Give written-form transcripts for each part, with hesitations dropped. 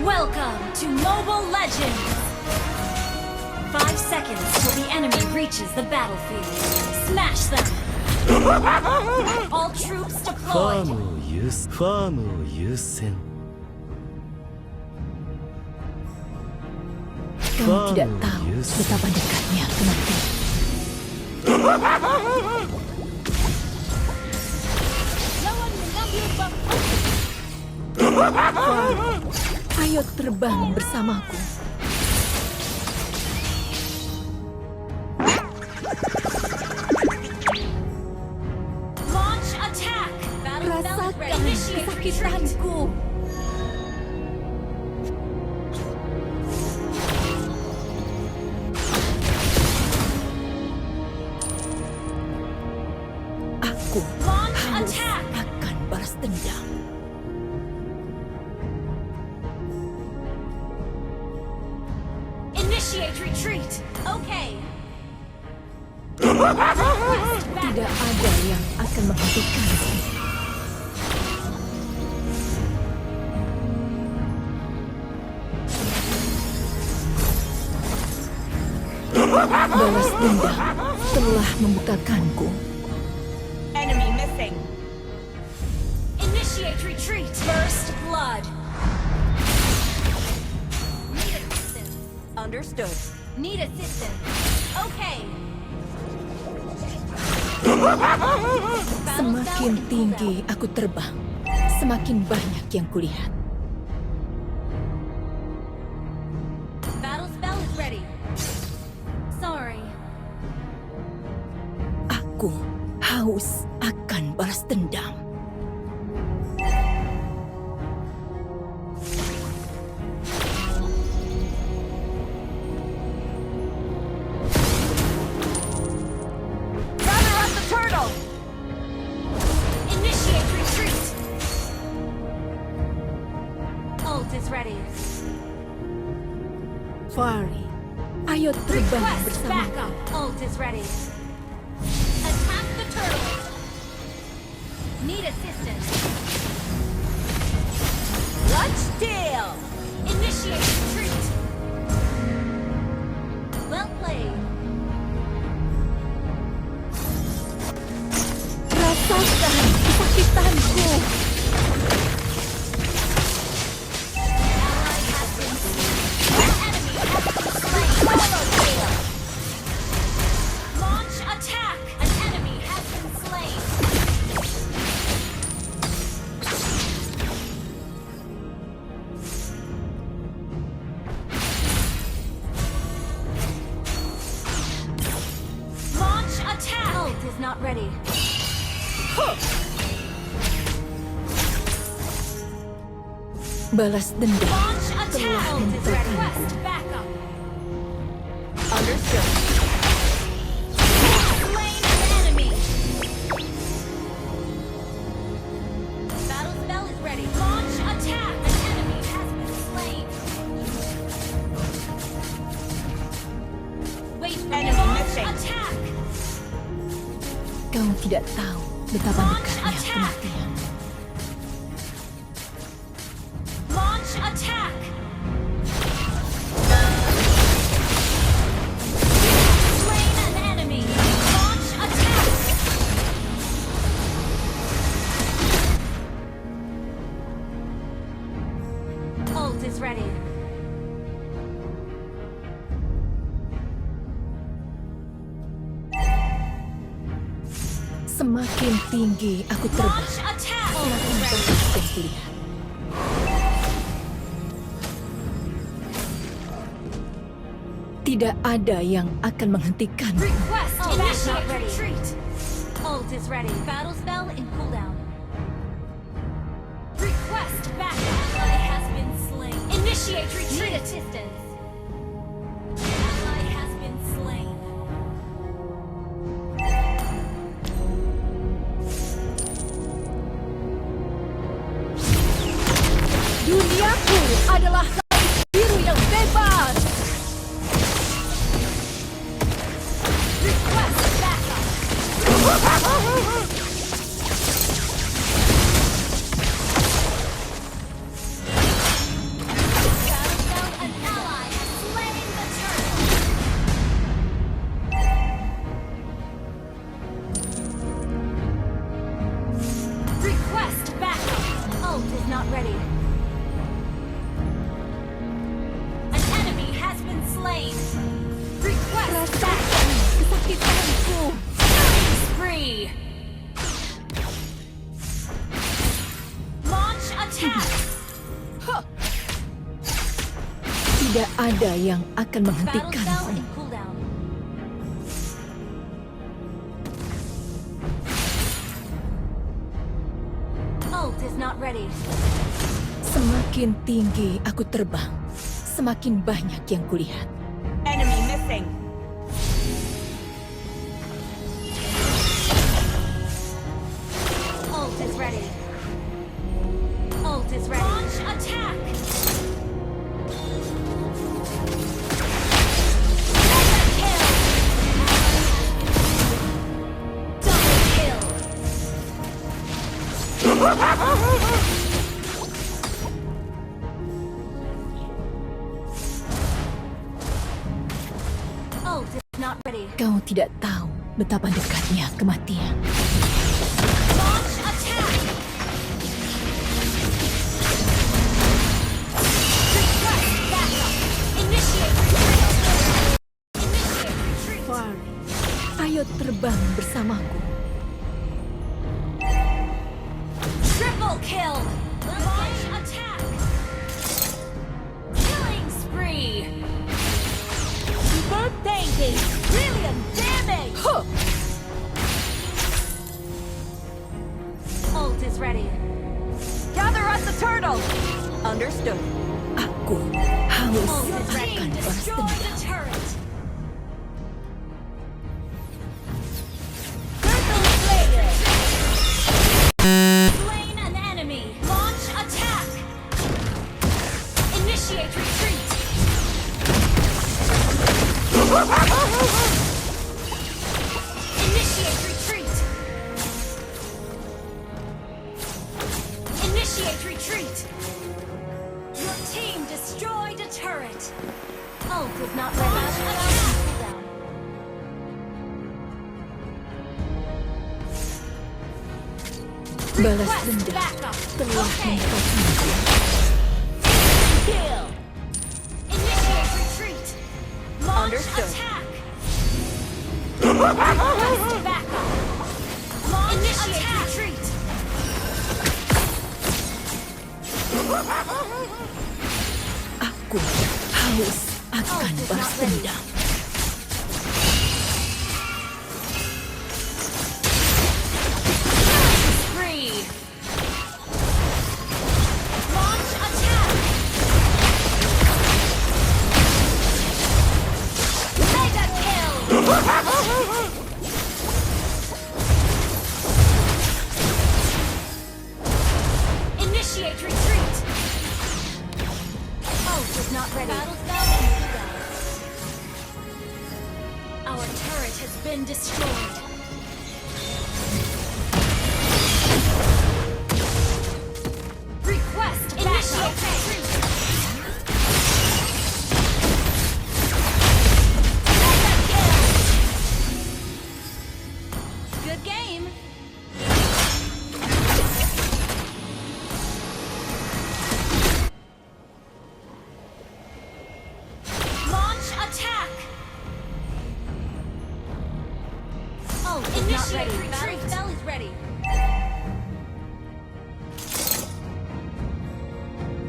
Welcome to Mobile Legends! 5 seconds till the enemy reaches the battlefield. Smash them! All troops ファー deployed! ムを優先 Kau tidak tahu betapa dekatnya kematian. Ayo terbang bersamaku. Launch attack! Battle belt ready. Rasakan Initiate retreat. kesakitanku. Aku Launch harus attack! akan balas dendam. Initiate retreat! Okay! Tidak ada yang akan menghentikanku. Balas dendam telah membukakanku. Enemy missing. Initiate retreat! First blood! Need assistance. Understood. Need assistance. Okay! Semakin tinggi aku terbang, semakin banyak yang kulihat. Battle spell is ready. Sorry. Aku haus akan balas dendam. Gather up the turtle. Initiate retreat! Ult is ready. Fari, ayo terbang Request bersama. backup! Ult is ready. Attack the turtle! Need assistance. Clutch deal. Initiate retreat! Well played. Rasakan kesakitanku. Ally has been slain. Enemy has been slain. Solo kill. Launch attack! An enemy has been slain. Launch attack! Ult is not ready. Balas dendam Launch attack! telah Ult is ready. membukakanku. Request backup. Understood. Slain an enemy. Battle spell is ready. Launch attack! An enemy has been slain. Wait for Enemy launch missing. attack! Kau tidak tahu betapa Launch dekatnya attack! kematian. Launch attack! Slain an enemy. Launch attack! Ult is ready. Semakin tinggi aku terbang, Launch attack! Ult semakin is ready. banyak yang kulihat. Tidak ada yang akan menghentikanku. Request initiate retreat. Ult is ready. Battle spell in cooldown. Request back. Ally has been slain. Initiate retreat. Need assistance. Ally has been slain. Duniaku adalah langit biru yang bebas. Request backup. not ready. An enemy has been slain. Request backup. Kesakitanku. Killing spree. Launch attack. Tidak ada yang akan Battle cell menghentikanku. in cooldown. Ult is not ready. Semakin tinggi aku terbang, semakin banyak yang kulihat. Enemy missing. Ult is ready. Ult is ready. Launch attack. Mega kill. Double kill. Ult is not ready. Kau tidak tahu betapa dekatnya kematian. Launch attack. Request backup. Initiate retreat. Initiate retreat. Ayo terbang bersamaku. Triple kill. Launch attack. Killing spree. Super tanky. Brilliant damage. Ult is ready. Gather us the turtle. Understood. Aku haus Ult is ready. akan balas Destroy the dendam. turret. Turtle slayer. Slain an enemy. Launch attack. Initiate retreat. Initiate retreat. Initiate retreat. Your team destroyed a turret. Ult is not ready. Balas Request dendam backup. telah Okay. membuatku. Kill. Initiate retreat. Launch Understood. attack. Request backup. Launch initiate retreat. Aku haus akan balas dendam. Spree. Launch attack. Mega kill. Initiate retreat. Ult is not ready. Our turret has been destroyed. Request initiate retreat. Mega kill. Good game. Launch attack. Oh, initiate retreat. Battle is ready.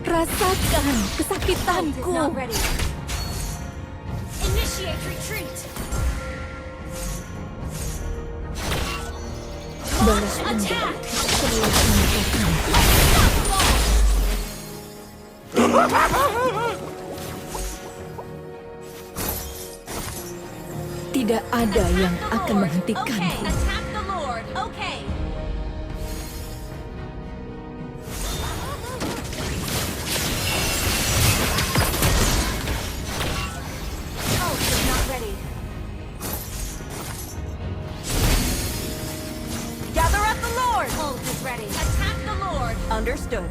Rasakan Ult is kesakitanku. not ready. Initiate retreat. Balas Launch dendam attack. telah membuatku. Tidak ada yang akan menghentikanku. Okay, attack the Lord. Okay. Ult is not ready. Gather up the Lord. Ult is ready. Attack the Lord. Understood.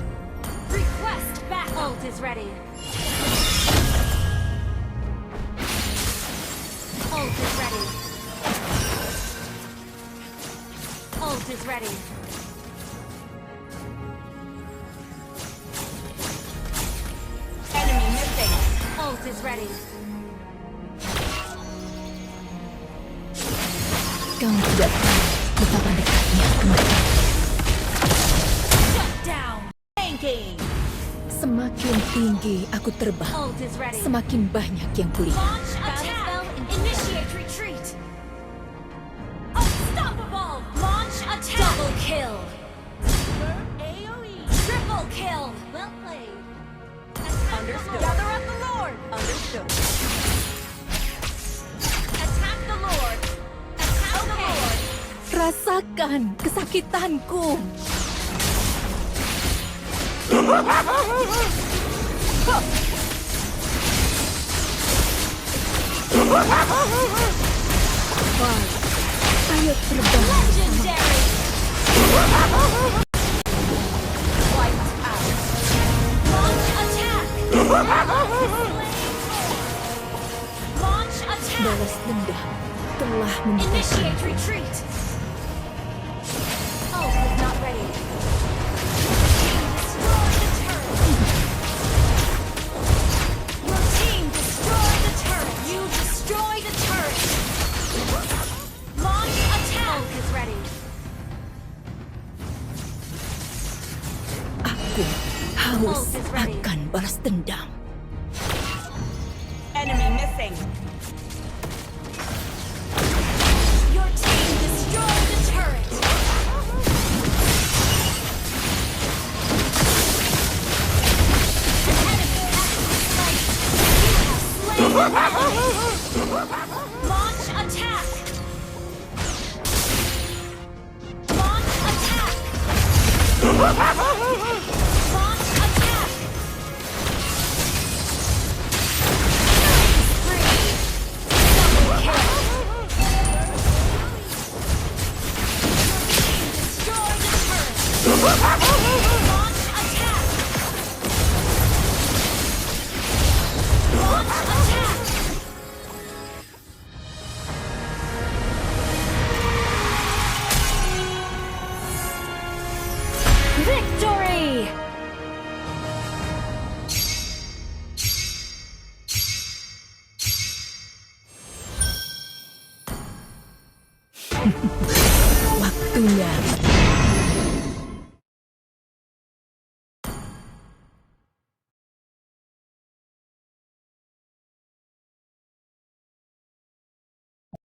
Request back. Ult is ready. Ult is ready. Ult is ready. ready. Kau tidak tahu betapa dekatnya kematian. Shut down. Tanking. Semakin tinggi aku terbang, Ult is ready. semakin banyak yang kulihat. Launch attack. Initiate retreat. Unstoppable. Launch attack. Double kill. AoE. Triple kill. Well played. Understood. Gather up the Lord. Understood. Attack the Lord. Attack the Lord. Rasakan kesakitanku. Baik, ayo terbang. Legendary. Wiped out. Launch attack. Launch attack. Balas dendam telah membuka. Initiate retreat. Ult is not ready. Destroy the turret. Your team destroyed the turret. You destroyed the turret. Launch attack. Ult is ready. Aku haus Ult is ready. akan balas dendam. Enemy missing. Your team destroyed the turret. An enemy has been slain. You have slain an enemy. Launch attack. Launch attack. Launch attack. Spree. Double kill. Destroy the turret. Launch attack. Launch attack. Victory!